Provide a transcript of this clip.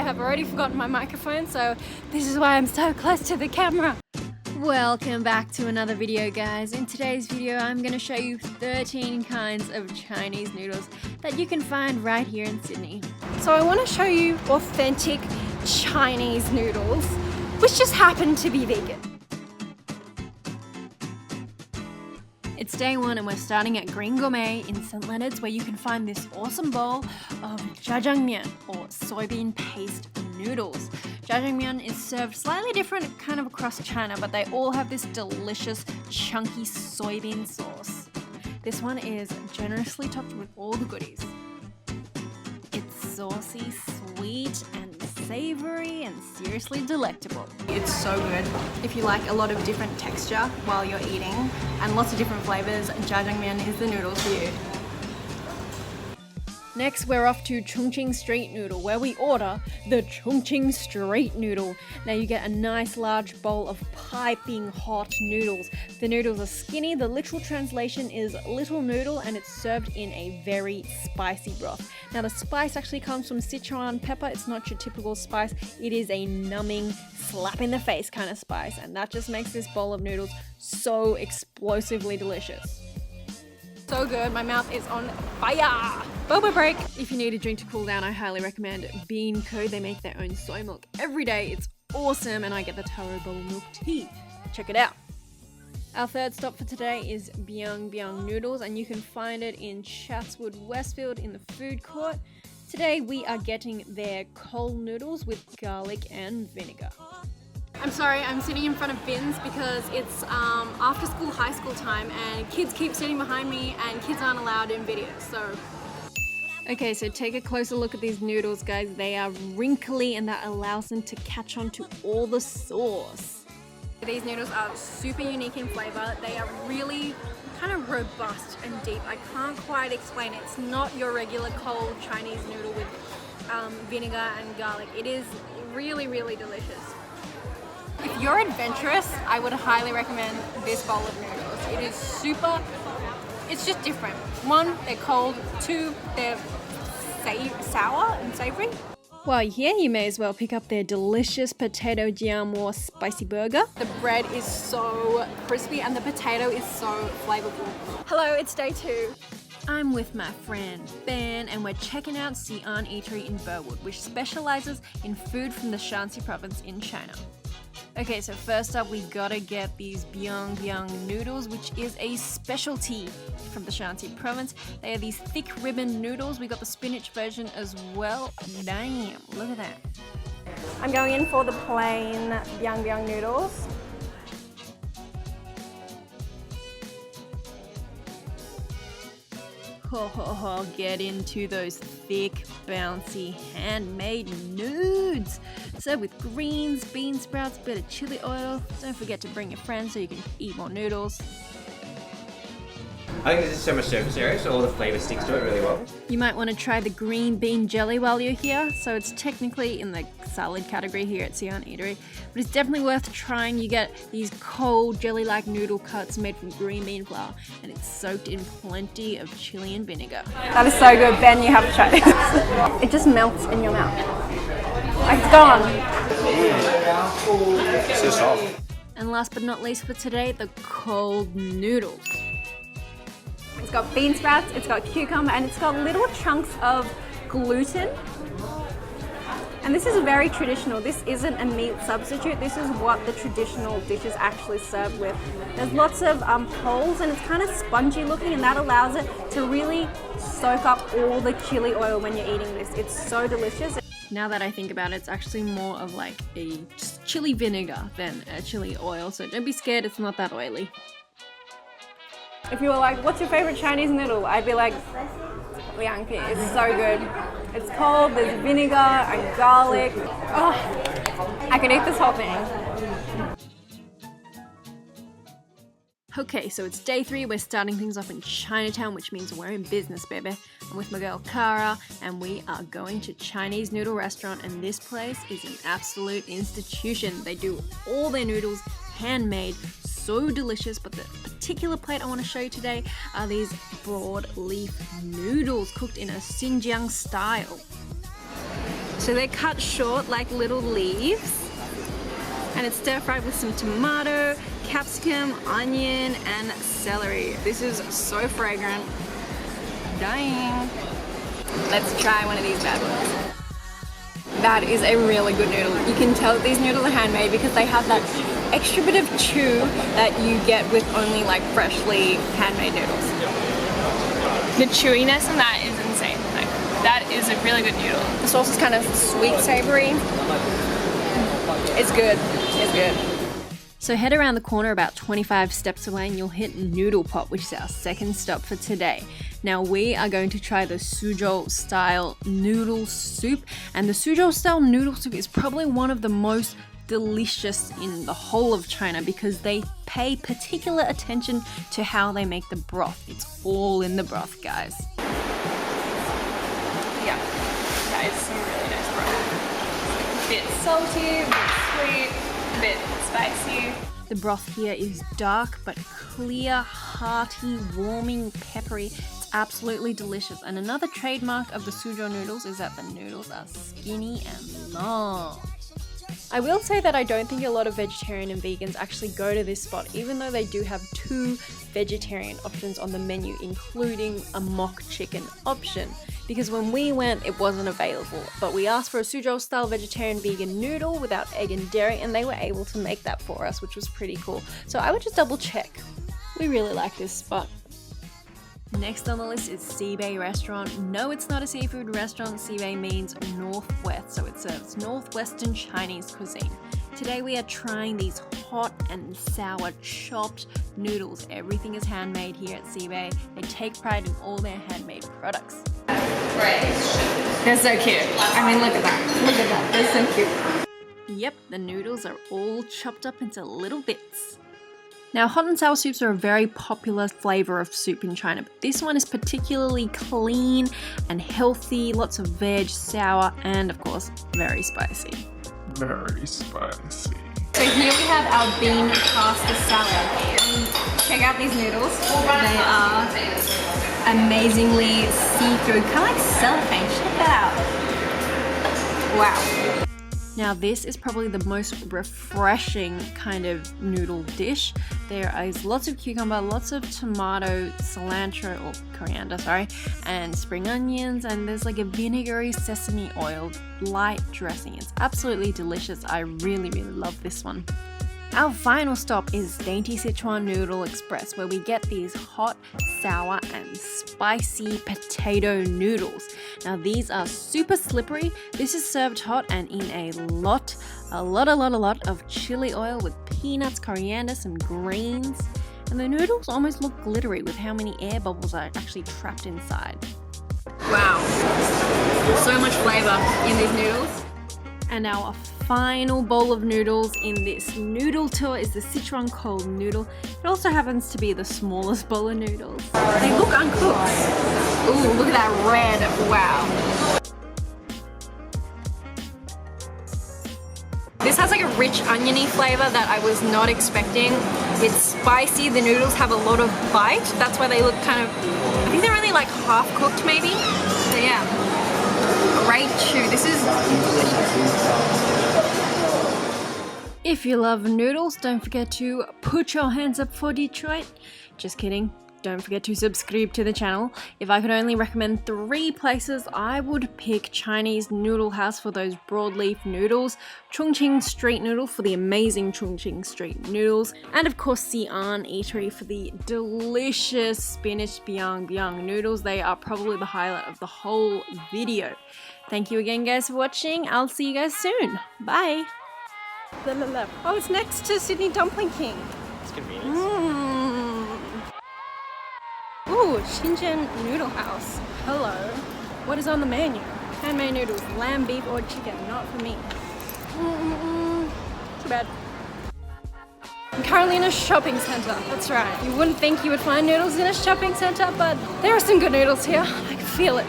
have already forgotten my microphone, so this is why I'm so close to the camera. Welcome back to another video, guys. In today's video I'm going to show you 13 kinds of Chinese noodles that you can find right here in Sydney. So I want to show you authentic Chinese noodles, which just happen to be vegan. It's day one and we're starting at Green Gourmet in St. Leonards, where you can find this awesome bowl of Zhajiangmian, or soybean paste noodles. Zhajiangmian is served slightly different kind of across China, but they all have this delicious chunky soybean sauce. This one is generously topped with all the goodies. It's saucy, sweet, and savoury, and seriously delectable. It's so good. If you like a lot of different texture while you're eating and lots of different flavours, Zhajiangmian is the noodles for you. Next, we're off to Chongqing Street Noodle, where we order the Chongqing Street Noodle. Now you get a nice large bowl of piping hot noodles. The noodles are skinny, the literal translation is little noodle, and it's served in a very spicy broth. Now the spice actually comes from Sichuan pepper. It's not your typical spice. It is a numbing, slap in the face kind of spice, and that just makes this bowl of noodles so explosively delicious. So good, my mouth is on fire! Boba break! If you need a drink to cool down, I highly recommend Bean Co. They make their own soy milk every day. It's awesome, and I get the TARO buttermilk tea. Check it out. Our third stop for today is Biang Noodles, and you can find it in Chatswood, Westfield in the food court. Today we are getting their cold noodles with garlic and vinegar. I'm sorry, I'm sitting in front of bins because it's after school, high school time, and kids keep sitting behind me, and kids aren't allowed in videos, so. Okay, so take a closer look at these noodles, guys. They are wrinkly, and that allows them to catch on to all the sauce. These noodles are super unique in flavour. They are really kind of robust and deep. I can't quite explain it. It's not your regular cold Chinese noodle with vinegar and garlic. It is really, really delicious. If you're adventurous, I would highly recommend this bowl of noodles. It is super, it's just different. One, they're cold. Two, they're sour and savoury. While you're here, you may as well pick up their delicious potato jianmo spicy burger. The bread is so crispy and the potato is so flavourful. Hello, it's day two. I'm with my friend Ben, and we're checking out Xi'an Eatery in Burwood, which specialises in food from the Shanxi province in China. Okay, so first up we gotta get these Biang noodles, which is a specialty from the Shanxi province. They are these thick ribbon noodles. We got the spinach version as well. Damn, look at that. I'm going in for the plain Biang noodles. Get into those thick, bouncy, handmade nudes. Served with greens, bean sprouts, bit of chili oil. Don't forget to bring your friends so you can eat more noodles. I think this is so much surface area, so all the flavour sticks to it really well. You might want to try the green bean jelly while you're here. So it's technically in the salad category here at Xi'an Eatery, but it's definitely worth trying. You get these cold jelly-like noodle cuts made from green bean flour, and it's soaked in plenty of chili and vinegar. That is so good, Ben, you have to try this. It just melts in your mouth. Like, it's gone. So soft. And last but not least for today, the cold noodles. It's got bean sprouts, it's got cucumber, and it's got little chunks of gluten. And this is very traditional. This isn't a meat substitute. This is what the traditional dish is actually served with. There's lots of holes, and it's kind of spongy looking, and that allows it to really soak up all the chili oil when you're eating this. It's so delicious. Now that I think about it, it's actually more of like a chili vinegar than a chili oil, so don't be scared, it's not that oily. If you were like, what's your favorite Chinese noodle? I'd be like, Liang. It's so good. It's cold, there's vinegar and garlic. Oh, I could eat this whole thing. Okay, so it's day 3. We're starting things off in Chinatown, which means we're in business, baby. I'm with my girl Kara, and we are going to Chinese noodle restaurant, and this place is an absolute institution. They do all their noodles handmade, so delicious, but the particular plate I want to show you today are these broad leaf noodles cooked in a Xinjiang style. So they're cut short like little leaves. And it's stir fried with some tomato, capsicum, onion, and celery. This is so fragrant. Dying. Let's try one of these bad boys. That is a really good noodle. You can tell that these noodles are handmade because they have that extra bit of chew that you get with only like freshly handmade noodles. The chewiness in that is insane. Like, that is a really good noodle. The sauce is kind of sweet, savory. It's good. It's good. So head around the corner about 25 steps away and you'll hit Noodle Pot, which is our second stop for today. Now we are going to try the Suzhou-style noodle soup, and the Suzhou-style noodle soup is probably one of the most delicious in the whole of China because they pay particular attention to how they make the broth. It's all in the broth, guys. Yeah, that is some really nice broth. A bit salty, a bit sweet, a bit spicy. The broth here is dark but clear, hearty, warming, peppery. It's absolutely delicious. And another trademark of the Suzhou noodles is that the noodles are skinny and long. I will say that I don't think a lot of vegetarian and vegans actually go to this spot, even though they do have 2 vegetarian options on the menu, including a mock chicken option. Because when we went, it wasn't available, but we asked for a Suzhou-style vegetarian vegan noodle without egg and dairy, and they were able to make that for us, which was pretty cool. So I would just double check. We really like this spot. Next on the list is Sibei Restaurant. No, it's not a seafood restaurant. Sibei means northwest, so it serves northwestern Chinese cuisine. Today we are trying these hot and sour chopped noodles. Everything is handmade here at Sibei. They take pride in all their handmade products. They're so cute. I mean, look at that. Look at that. They're so cute. Yep, the noodles are all chopped up into little bits. Now, hot and sour soups are a very popular flavour of soup in China, but this one is particularly clean and healthy, lots of veg, sour, and of course, very spicy. Very spicy. So here we have our bean pasta salad. And check out these noodles. They are amazingly see-through, kind of like cellophane. Check that out. Wow. Now this is probably the most refreshing kind of noodle dish. There is lots of cucumber, lots of tomato, cilantro, or coriander, sorry, and spring onions, and there's like a vinegary sesame oil light dressing. It's absolutely delicious. I really, really love this one. Our final stop is Dainty Sichuan Noodle Express, where we get these hot, sour, and spicy potato noodles. Now these are super slippery. This is served hot and in a lot of chili oil with peanuts, coriander, some greens. And the noodles almost look glittery with how many air bubbles are actually trapped inside. Wow. So much flavour in these noodles. And our final bowl of noodles in this noodle tour is the Sichuan cold noodle. It also happens to be the smallest bowl of noodles. They look uncooked. Ooh, look at that red. Wow. This has like a rich oniony flavour that I was not expecting. It's spicy. The noodles have a lot of bite. That's why they look kind of, I think they're only like half cooked maybe. So yeah. Great chew. This is delicious. If you love noodles, don't forget to put your hands up for Detroit. Just kidding. Don't forget to subscribe to the channel. If I could only recommend 3 places, I would pick Chinese Noodle House for those broadleaf noodles, Chongqing Street Noodle for the amazing Chongqing Street noodles, and of course Xi'an Eatery for the delicious spinach Biang noodles. They are probably the highlight of the whole video. Thank you again guys for watching. I'll see you guys soon. Bye! Oh, it's next to Sydney Dumpling King. It's convenient. Ooh, Xinjiang Noodle House. Hello. What is on the menu? Handmade noodles, lamb, beef, or chicken. Not for me. Too bad. I'm currently in a shopping centre. That's right. You wouldn't think you would find noodles in a shopping centre, but there are some good noodles here. I can feel it.